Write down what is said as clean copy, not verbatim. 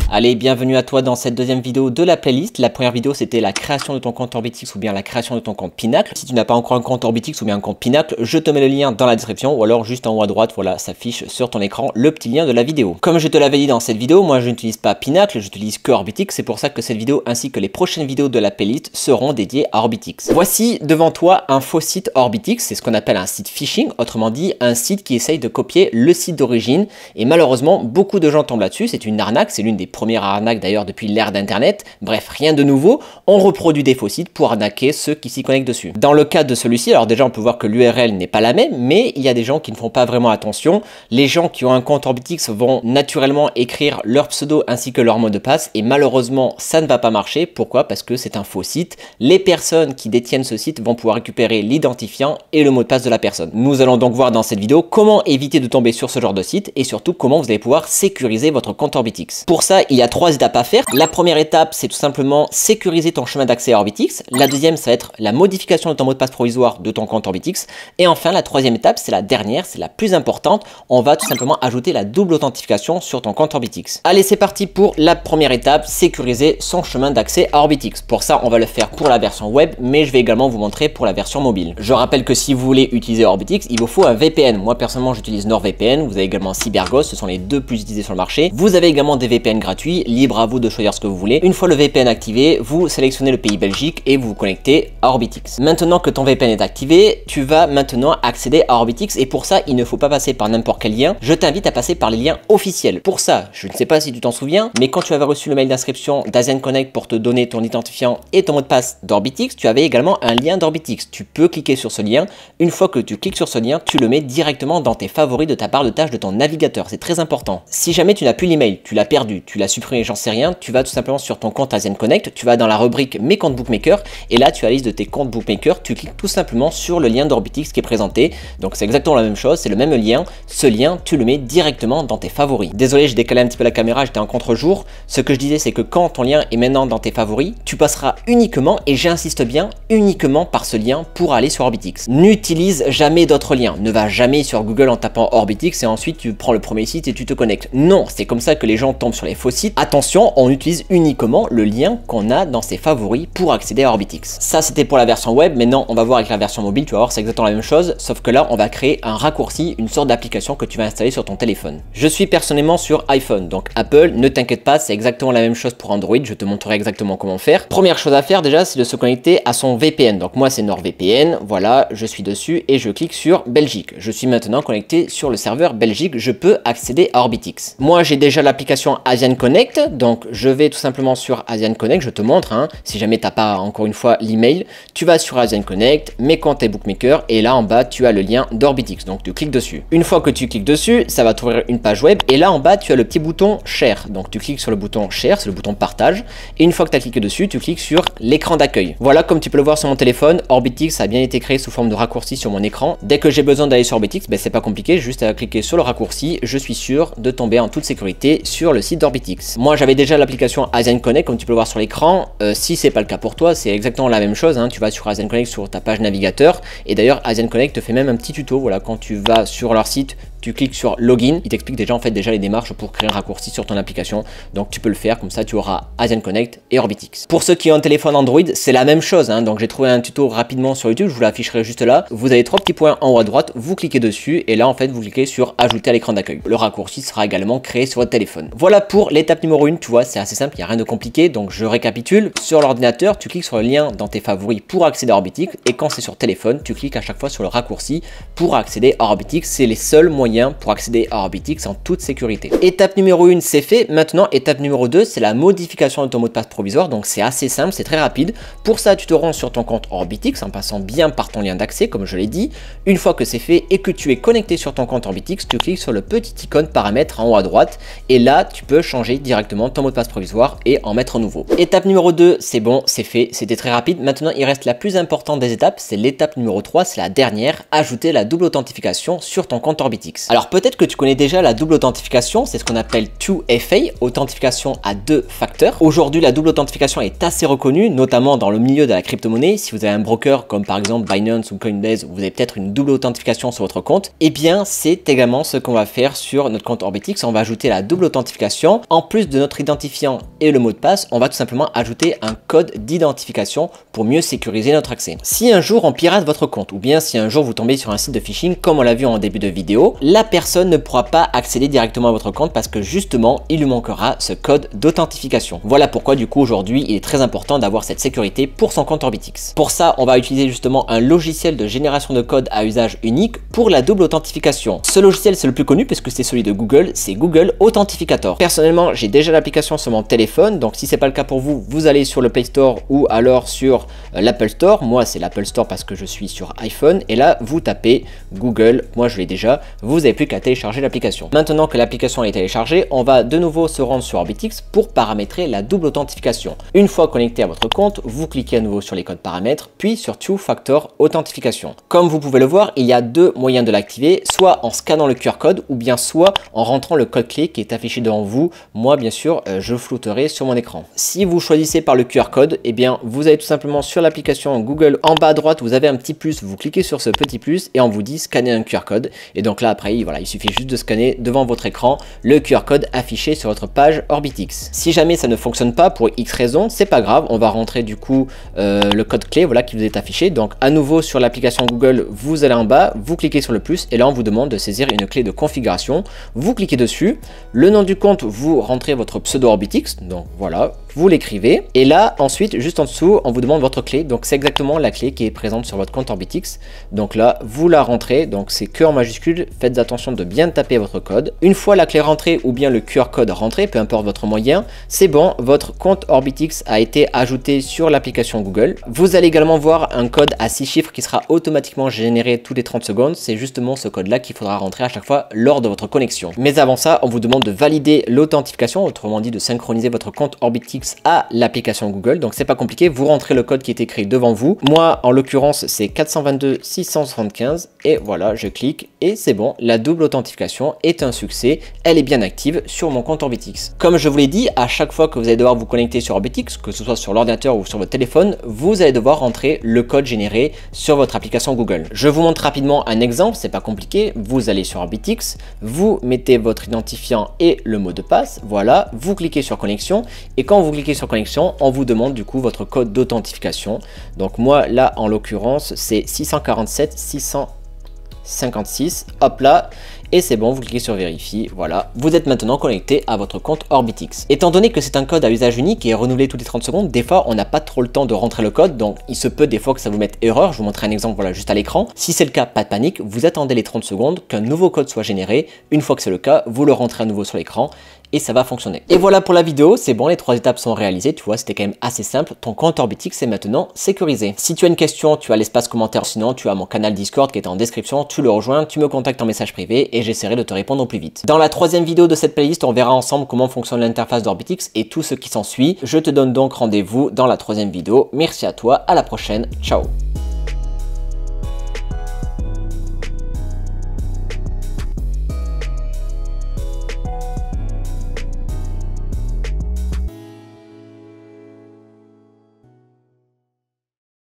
Allez, bienvenue à toi dans cette deuxième vidéo de la playlist. La première vidéo, c'était la création de ton compte Orbitix ou bien la création de ton compte Pinacle. Si tu n'as pas encore un compte Orbitix ou bien un compte Pinacle, je te mets le lien dans la description ou alors juste en haut à droite, voilà, s'affiche sur ton écran le petit lien de la vidéo. Comme je te l'avais dit dans cette vidéo, moi je n'utilise pas Pinacle, j'utilise que Orbitix. C'est pour ça que cette vidéo ainsi que les prochaines vidéos de la playlist seront dédiées à Orbitix. Voici devant toi un faux site Orbitix, c'est ce qu'on appelle un site phishing, autrement dit un site qui essaye de copier le site d'origine et malheureusement beaucoup de gens tombent là-dessus. C'est une arnaque, c'est l'une des premières arnaques d'ailleurs depuis l'ère d'internet. Bref, rien de nouveau, on reproduit des faux sites pour arnaquer ceux qui s'y connectent dessus. Dans le cas de celui-ci, alors déjà on peut voir que l'URL n'est pas la même, mais il y a des gens qui ne font pas vraiment attention. Les gens qui ont un compte Orbitix vont naturellement écrire leur pseudo ainsi que leur mot de passe et malheureusement ça ne va pas marcher. Pourquoi? Parce que c'est un faux site. Les personnes qui détiennent ce site vont pouvoir récupérer l'identifiant et le mot de passe de la personne. Nous allons donc voir dans cette vidéo comment éviter de tomber sur ce genre de site et surtout comment vous allez pouvoir sécuriser votre compte Orbitix. Pour ça, il y a 3 étapes à faire. La première étape, c'est tout simplement sécuriser ton chemin d'accès à Orbitix. La deuxième, ça va être la modification de ton mot de passe provisoire de ton compte Orbitix. Et enfin, la troisième étape, c'est la dernière, c'est la plus importante. On va tout simplement ajouter la double authentification sur ton compte Orbitix. Allez, c'est parti pour la première étape, sécuriser son chemin d'accès à Orbitix. Pour ça, on va le faire pour la version web, mais je vais également vous montrer pour la version mobile. Je rappelle que si vous voulez utiliser Orbitix, il vous faut un VPN. Moi, personnellement, j'utilise NordVPN. Vous avez également CyberGhost, ce sont les deux plus utilisés sur le marché. Vous avez également des VPN gratuits, libre à vous de choisir ce que vous voulez. Une fois le VPN activé, vous sélectionnez le pays Belgique et vous vous connectez à Orbitix. Maintenant que ton VPN est activé, tu vas maintenant accéder à Orbitix et pour ça, il ne faut pas passer par n'importe quel lien. Je t'invite à passer par les liens officiels. Pour ça, je ne sais pas si tu t'en souviens, mais quand tu avais reçu le mail d'inscription d'Asian Connect pour te donner ton identifiant et ton mot de passe d'Orbitix, tu avais également un lien d'Orbitix. Tu peux cliquer sur ce lien. Une fois que tu cliques sur ce lien, tu le mets directement dans tes favoris de ta barre de tâches de ton navigateur. C'est très important. Si jamais tu n'as plus l'email, tu l'as perdu, tu l'as supprimé, j'en sais rien, tu vas tout simplement sur ton compte Asian Connect, tu vas dans la rubrique Mes comptes Bookmaker et là tu as la liste de tes comptes Bookmaker, tu cliques tout simplement sur le lien d'Orbitix qui est présenté. Donc c'est exactement la même chose, c'est le même lien. Ce lien, tu le mets directement dans tes favoris. Désolé, j'ai décalé un petit peu la caméra, j'étais en contre-jour. Ce que je disais, c'est que quand ton lien est maintenant dans tes favoris, tu passeras uniquement, et j'insiste bien, uniquement par ce lien pour aller sur Orbitix. N'utilise jamais d'autres liens. Ne va jamais sur Google en tapant Orbitix et ensuite tu prends le premier site et tu te connectes. Non, c'est comme ça que les gens tombent sur les faux sites. Attention, on utilise uniquement le lien qu'on a dans ses favoris pour accéder à Orbitix. Ça, c'était pour la version web. Maintenant, on va voir avec la version mobile. Tu vas voir, c'est exactement la même chose, sauf que là, on va créer un raccourci, une sorte d'application que tu vas installer sur ton téléphone. Je suis personnellement sur iPhone, donc Apple, ne t'inquiète pas, c'est exactement la même chose pour Android. Je te montrerai exactement comment faire. Première chose à faire déjà, c'est de se connecter à son VPN. Donc moi, c'est NordVPN. Voilà, je suis dessus et je clique sur Belgique. Je suis maintenant connecté sur le serveur Belgique. Je peux accéder à Orbitix. Moi, j'ai déjà l'application Asian Connect, donc je vais tout simplement sur Asian Connect. Je te montre, hein, si jamais t'as pas encore une fois l'email, tu vas sur Asian Connect, mes comptes et Bookmaker, et là en bas, tu as le lien d'Orbitix. Donc tu cliques dessus. Une fois que tu cliques dessus, ça va t'ouvrir une page web, et là en bas, tu as le petit bouton Share. Donc tu cliques sur le bouton Share, c'est le bouton partage, et une fois que tu as cliqué dessus, tu cliques sur l'écran d'accueil. Voilà, comme tu peux le voir sur mon téléphone, Orbitix a bien été créé sous forme de raccourci sur mon écran. Dès que j'ai besoin d'aller sur Orbitix, ben, c'est pas compliqué, juste à cliquer sur le raccourci, je suis sûr de tomber en toute sécurité sur le site d'Orbitix. Moi, j'avais déjà l'application Asian Connect, comme tu peux le voir sur l'écran. Si c'est pas le cas pour toi, c'est exactement la même chose, hein. Tu vas sur Asian Connect sur ta page navigateur, et d'ailleurs Asian Connect te fait même un petit tuto. Voilà, quand tu vas sur leur site, tu cliques sur Login, il t'explique déjà en fait déjà les démarches pour créer un raccourci sur ton application. Donc tu peux le faire, comme ça tu auras Asian Connect et Orbitix. Pour ceux qui ont un téléphone Android, c'est la même chose, hein. Donc j'ai trouvé un tuto rapidement sur YouTube, je vous l'afficherai juste là. Vous avez 3 petits points en haut à droite, vous cliquez dessus et là en fait vous cliquez sur ajouter à l'écran d'accueil. Le raccourci sera également créé sur votre téléphone. Voilà pour l'étape numéro 1, tu vois, c'est assez simple, il n'y a rien de compliqué. Donc je récapitule, sur l'ordinateur, tu cliques sur le lien dans tes favoris pour accéder à Orbitix et quand c'est sur téléphone, tu cliques à chaque fois sur le raccourci pour accéder à Orbitix. C'est les seuls moyens pour accéder à Orbitix en toute sécurité. Étape numéro 1, c'est fait. Maintenant, étape numéro 2, c'est la modification de ton mot de passe provisoire. Donc c'est assez simple, c'est très rapide. Pour ça, tu te rends sur ton compte Orbitix en passant bien par ton lien d'accès, comme je l'ai dit. Une fois que c'est fait et que tu es connecté sur ton compte Orbitix, tu cliques sur le petit icône paramètres en haut à droite et là, tu peux changer directement ton mot de passe provisoire et en mettre un nouveau. Étape numéro 2, c'est bon, c'est fait, c'était très rapide. Maintenant, il reste la plus importante des étapes, c'est l'étape numéro 3, c'est la dernière, ajouter la double authentification sur ton compte Orbitix. Orbitix. Alors peut-être que tu connais déjà la double authentification, c'est ce qu'on appelle 2FA, authentification à 2 facteurs. Aujourd'hui, la double authentification est assez reconnue, notamment dans le milieu de la crypto-monnaie. Si vous avez un broker comme par exemple Binance ou Coinbase, vous avez peut-être une double authentification sur votre compte, et bien c'est également ce qu'on va faire sur notre compte Orbitix. On va ajouter la double authentification. En plus de notre identifiant et le mot de passe, on va tout simplement ajouter un code d'identification pour mieux sécuriser notre accès. Si un jour on pirate votre compte, ou bien si un jour vous tombez sur un site de phishing comme on l'a vu en début de vidéo, la personne ne pourra pas accéder directement à votre compte parce que justement il lui manquera ce code d'authentification. Voilà pourquoi du coup aujourd'hui il est très important d'avoir cette sécurité pour son compte Orbitix. Pour ça, on va utiliser justement un logiciel de génération de code à usage unique pour la double authentification. Ce logiciel, c'est le plus connu puisque c'est celui de Google, c'est Google Authentificator. Personnellement, j'ai déjà l'application sur mon téléphone, donc si c'est pas le cas pour vous, vous allez sur le Play Store ou alors sur l'Apple Store. Moi, c'est l'Apple Store parce que je suis sur iPhone, et là, vous tapez Google, moi je l'ai déjà, vous n'avez plus qu'à télécharger l'application. Maintenant que l'application est téléchargée, on va de nouveau se rendre sur Orbitix pour paramétrer la double authentification. Une fois connecté à votre compte, vous cliquez à nouveau sur les codes paramètres, puis sur Two Factor Authentification. Comme vous pouvez le voir, il y a deux moyens de l'activer, soit en scannant le QR code ou bien soit en rentrant le code clé qui est affiché devant vous. Moi, bien sûr, je flouterai sur mon écran. Si vous choisissez par le QR code, eh bien, vous allez tout simplement sur l'application Google, en bas à droite, vous avez un petit plus, vous cliquez sur ce petit plus et on vous dit scanner un QR code. Et donc là, après, voilà, il suffit juste de scanner devant votre écran le QR code affiché sur votre page Orbitix. Si jamais ça ne fonctionne pas pour X raison, c'est pas grave, on va rentrer du coup le code clé, voilà, qui vous est affiché. Donc à nouveau sur l'application Google, vous allez en bas, vous cliquez sur le plus et là on vous demande de saisir une clé de configuration. Vous cliquez dessus, le nom du compte, vous rentrez votre pseudo Orbitix, donc voilà, vous l'écrivez et là ensuite juste en dessous on vous demande votre clé, donc c'est exactement la clé qui est présente sur votre compte Orbitix. Donc là vous la rentrez, donc c'est que en majuscule, faites attention de bien taper votre code. Une fois la clé rentrée ou bien le QR code rentré, peu importe votre moyen, c'est bon, votre compte Orbitix a été ajouté sur l'application Google. Vous allez également voir un code à 6 chiffres qui sera automatiquement généré tous les 30 secondes. C'est justement ce code là qu'il faudra rentrer à chaque fois lors de votre connexion. Mais avant ça, on vous demande de valider l'authentification, autrement dit de synchroniser votre compte Orbitix à l'application Google. Donc c'est pas compliqué, vous rentrez le code qui est écrit devant vous. Moi en l'occurrence c'est 422 675 et voilà, je clique et c'est bon, la double authentification est un succès, elle est bien active sur mon compte Orbitix. Comme je vous l'ai dit, à chaque fois que vous allez devoir vous connecter sur Orbitix, que ce soit sur l'ordinateur ou sur votre téléphone, vous allez devoir rentrer le code généré sur votre application Google. Je vous montre rapidement un exemple, c'est pas compliqué, vous allez sur Orbitix, vous mettez votre identifiant et le mot de passe, voilà, vous cliquez sur connexion et quand vous cliquez sur connexion, on vous demande du coup votre code d'authentification. Donc moi là en l'occurrence c'est 647 656, hop là, et c'est bon, vous cliquez sur vérifier, voilà, vous êtes maintenant connecté à votre compte Orbitix. Étant donné que c'est un code à usage unique et renouvelé toutes les 30 secondes, des fois on n'a pas trop le temps de rentrer le code, donc il se peut des fois que ça vous mette erreur. Je vous montrerai un exemple, voilà, juste à l'écran. Si c'est le cas, pas de panique, vous attendez les 30 secondes qu'un nouveau code soit généré. Une fois que c'est le cas, vous le rentrez à nouveau sur l'écran et ça va fonctionner. Et voilà pour la vidéo, c'est bon, les 3 étapes sont réalisées, tu vois, c'était quand même assez simple. Ton compte Orbitix est maintenant sécurisé. Si tu as une question, tu as l'espace commentaire, sinon tu as mon canal Discord qui est en description, tu le rejoins, tu me contactes en message privé et j'essaierai de te répondre au plus vite. Dans la 3e vidéo de cette playlist, on verra ensemble comment fonctionne l'interface d'Orbitix et tout ce qui s'ensuit. Je te donne donc rendez-vous dans la 3e vidéo. Merci à toi, à la prochaine, ciao.